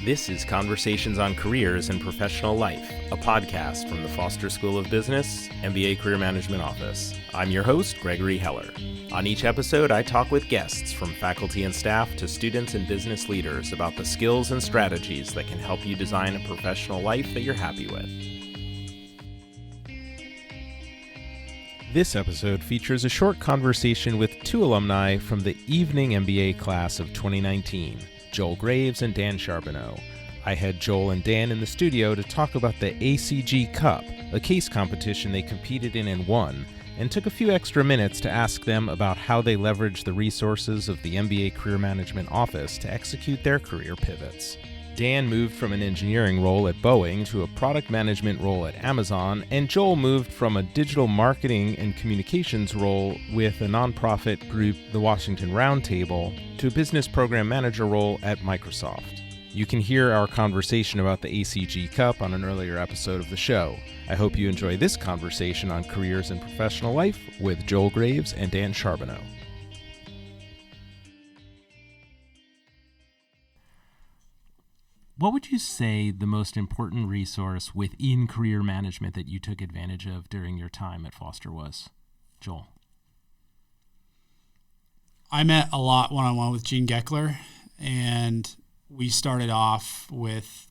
This is Conversations on Careers and Professional Life, a podcast from the Foster School of Business, MBA Career Management Office. I'm your host, Gregory Heller. On each episode, I talk with guests from faculty and staff to students and business leaders about the skills and strategies that can help you design a professional life that you're happy with. This episode features a short conversation with two alumni from the Evening MBA class of 2019. Joel Graves and Dan Charbonneau. I had Joel and Dan in the studio to talk about the ACG Cup, a case competition they competed in and won, and took a few extra minutes to ask them about how they leveraged the resources of the MBA Career Management Office to execute their career pivots. Dan moved from an engineering role at Boeing to a product management role at Amazon, and Joel moved from a digital marketing and communications role with a nonprofit group, the Washington Roundtable, to a business program manager role at Microsoft. You can hear our conversation about the ACG Cup on an earlier episode of the show. I hope you enjoy this conversation on careers and professional life with Joel Graves and Dan Charbonneau. What would you say the most important resource within career management that you took advantage of during your time at Foster was? Joel? I met a lot one-on-one with Gene Geckler, and we started off with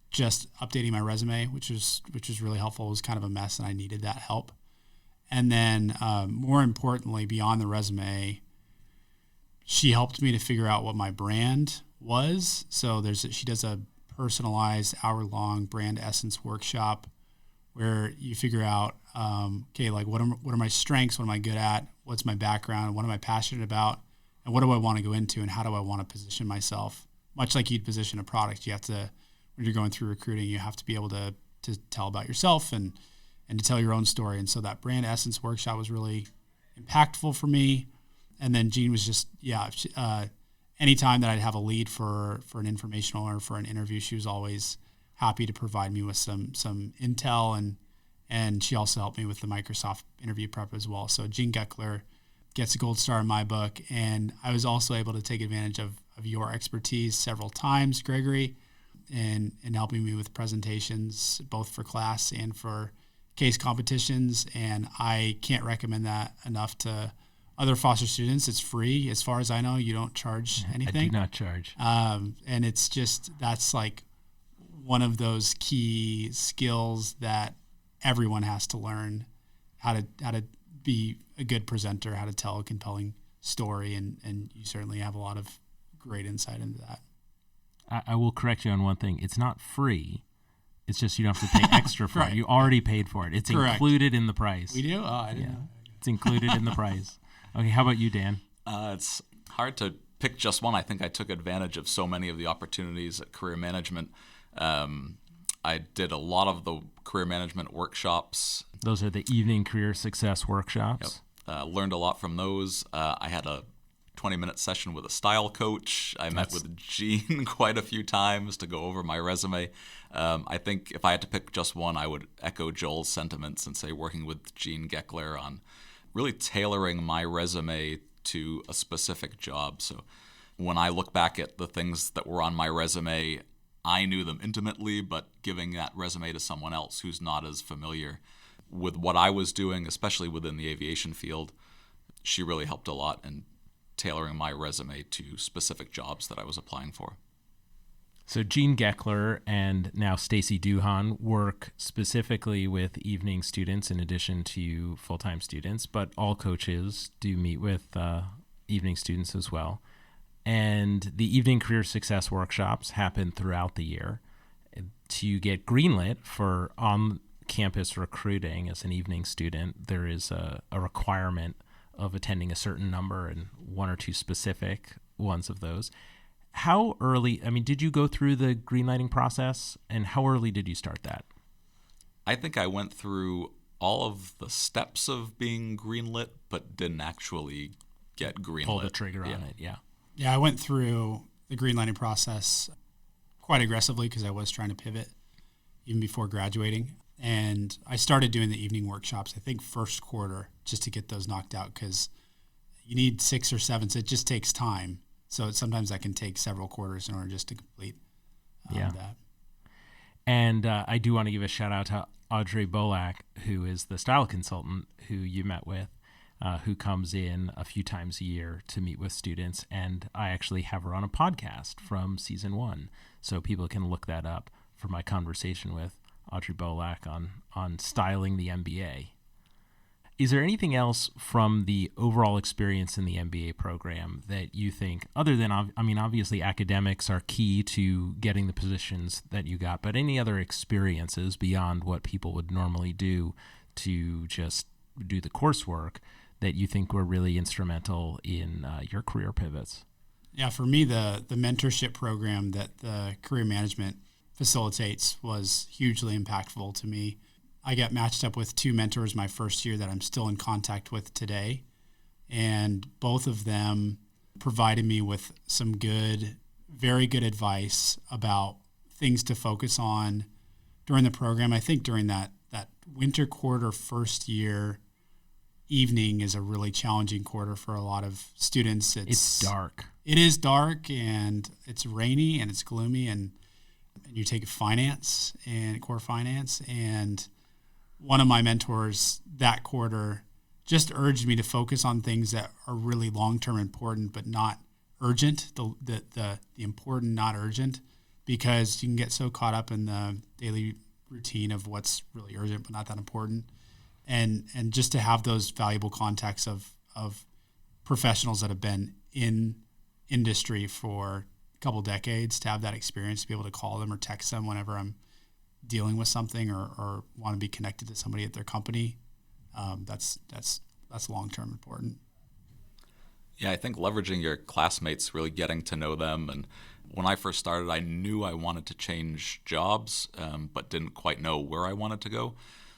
just updating my resume, which was really helpful. It was kind of a mess, and I needed that help. And then more importantly, beyond the resume, she helped me to figure out what my brand was. So she does a personalized hour-long brand essence workshop where you figure out, what are my strengths? What am I good at? What's my background? What am I passionate about? And what do I want to go into? And how do I want to position myself? Much like you'd position a product, you have to, when you're going through recruiting, you have to be able to tell about yourself and to tell your own story. And so that brand essence workshop was really impactful for me. And then Jean was just, anytime that I'd have a lead for an informational or for an interview, she was always happy to provide me with some intel, and she also helped me with the Microsoft interview prep as well. So Gene Geckler gets a gold star in my book, and I was also able to take advantage of your expertise several times, Gregory, in helping me with presentations, both for class and for case competitions, and I can't recommend that enough to other Foster students. It's free. As far as I know, you don't charge anything. I do not charge. And it's just, that's like one of those key skills that everyone has to learn, how to be a good presenter, how to tell a compelling story. And you certainly have a lot of great insight into that. I will correct you on one thing. It's not free. It's just you don't have to pay extra for Right. it. You already paid for it. It's Correct. included in the price. We do? Oh, I didn't know. It's included in the price. Okay, how about you, Dan? It's hard to pick just one. I think I took advantage of so many of the opportunities at career management. I did a lot of the career management workshops. Those are the Evening Career Success Workshops. Yep. Learned a lot from those. I had a 20-minute session with a style coach. I met with Gene quite a few times to go over my resume. I think if I had to pick just one, I would echo Joel's sentiments and say working with Gene Geckler on really tailoring my resume to a specific job. So when I look back at the things that were on my resume, I knew them intimately, but giving that resume to someone else who's not as familiar with what I was doing, especially within the aviation field, she really helped a lot in tailoring my resume to specific jobs that I was applying for. So Gene Geckler and now Stacy Duhan work specifically with evening students in addition to full-time students, but all coaches do meet with evening students as well. And the Evening Career Success Workshops happen throughout the year. To get greenlit for on-campus recruiting as an evening student, there is a requirement of attending a certain number and one or two specific ones of those. How early, did you go through the greenlighting process, and how early did you start that? I think I went through all of the steps of being greenlit, but didn't actually get greenlit. Pull the trigger on it, yeah. Yeah, I went through the greenlighting process quite aggressively because I was trying to pivot even before graduating. And I started doing the evening workshops, I think first quarter, just to get those knocked out because you need 6 or 7. So it just takes time. So sometimes that can take several quarters in order just to complete that. And I do want to give a shout out to Audrey Bolak, who is the style consultant who you met with, who comes in a few times a year to meet with students. And I actually have her on a podcast from season 1. So people can look that up for my conversation with Audrey Bolak on styling the MBA. Is there anything else from the overall experience in the MBA program that you think, other than, obviously academics are key to getting the positions that you got, but any other experiences beyond what people would normally do to just do the coursework that you think were really instrumental in your career pivots? Yeah, for me, the mentorship program that the career management facilitates was hugely impactful to me. I got matched up with 2 mentors my first year that I'm still in contact with today. And both of them provided me with some very good advice about things to focus on during the program. I think during that winter quarter first year, evening is a really challenging quarter for a lot of students. It's dark. It is dark, and it's rainy, and it's gloomy, and you take core finance, and one of my mentors that quarter just urged me to focus on things that are really long-term important, but not urgent, the important, not urgent, because you can get so caught up in the daily routine of what's really urgent, but not that important. And just to have those valuable contacts of professionals that have been in industry for a couple decades, to have that experience, to be able to call them or text them whenever I'm dealing with something or want to be connected to somebody at their company, that's long-term important. Yeah, I think leveraging your classmates, really getting to know them. And when I first started, I knew I wanted to change jobs, but didn't quite know where I wanted to go.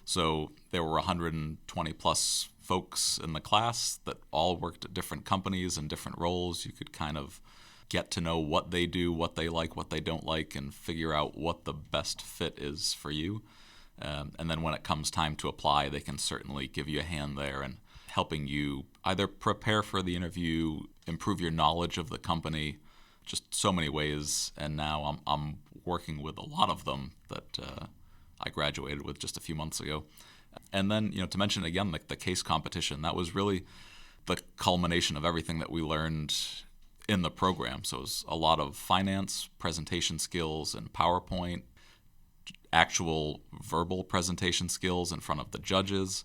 So there were 120 plus folks in the class that all worked at different companies and different roles. You could kind of get to know what they do, what they like, what they don't like, and figure out what the best fit is for you. And then when it comes time to apply, they can certainly give you a hand there and helping you either prepare for the interview, improve your knowledge of the company, just so many ways. And now I'm working with a lot of them that I graduated with just a few months ago. And then, to mention again, the case competition, that was really the culmination of everything that we learned in the program. So it was a lot of finance, presentation skills, and PowerPoint, actual verbal presentation skills in front of the judges.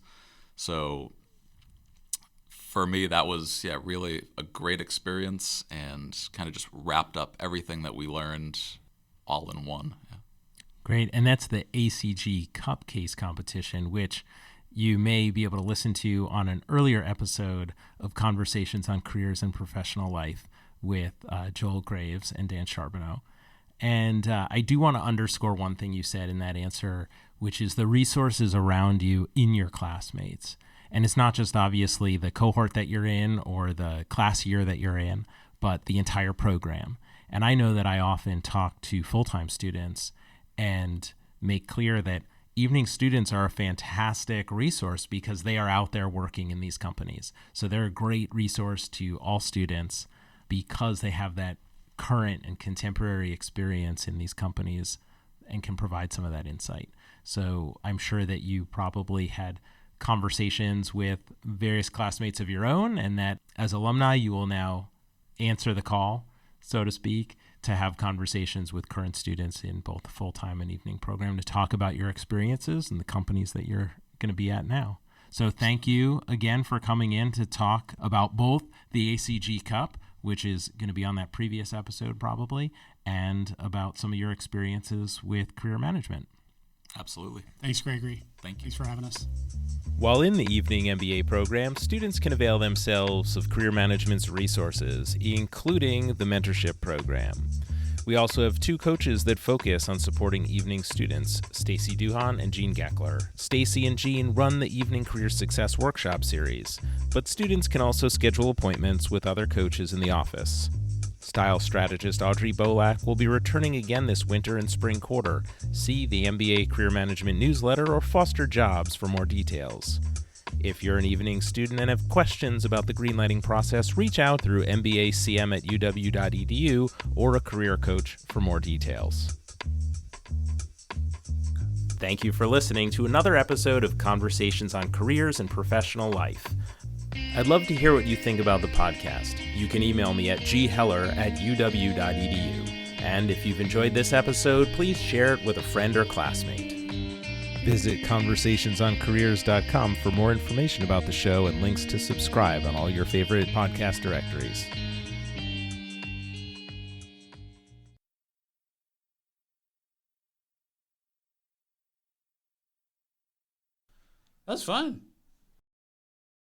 So for me, that was really a great experience and kind of just wrapped up everything that we learned all in one. Yeah. Great. And that's the ACG Cup Case Competition, which you may be able to listen to on an earlier episode of Conversations on Careers and Professional Life with Joel Graves and Dan Charbonneau. And I do want to underscore one thing you said in that answer, which is the resources around you in your classmates. And it's not just obviously the cohort that you're in or the class year that you're in, but the entire program. And I know that I often talk to full-time students and make clear that evening students are a fantastic resource because they are out there working in these companies. So they're a great resource to all students because they have that current and contemporary experience in these companies and can provide some of that insight. So I'm sure that you probably had conversations with various classmates of your own, and that as alumni, you will now answer the call, so to speak, to have conversations with current students in both the full-time and evening program to talk about your experiences and the companies that you're going to be at now. So thank you again for coming in to talk about both the ACG Cup, which is going to be on that previous episode probably, and about some of your experiences with career management. Absolutely. Thanks, Gregory. Thank you. Thanks for having us. While in the Evening MBA program, students can avail themselves of career management's resources, including the mentorship program. We also have 2 coaches that focus on supporting evening students, Stacy Duhan and Jean Geckler. Stacy and Jean run the Evening Career Success Workshop series, but students can also schedule appointments with other coaches in the office. Style strategist Audrey Bolak will be returning again this winter and spring quarter. See the MBA Career Management newsletter or Foster Jobs for more details. If you're an evening student and have questions about the greenlighting process, reach out through mbacm@uw.edu or a career coach for more details. Thank you for listening to another episode of Conversations on Careers and Professional Life. I'd love to hear what you think about the podcast. You can email me at gheller@uw.edu. And if you've enjoyed this episode, please share it with a friend or classmate. Visit conversationsoncareers.com for more information about the show and links to subscribe on all your favorite podcast directories. That's fun.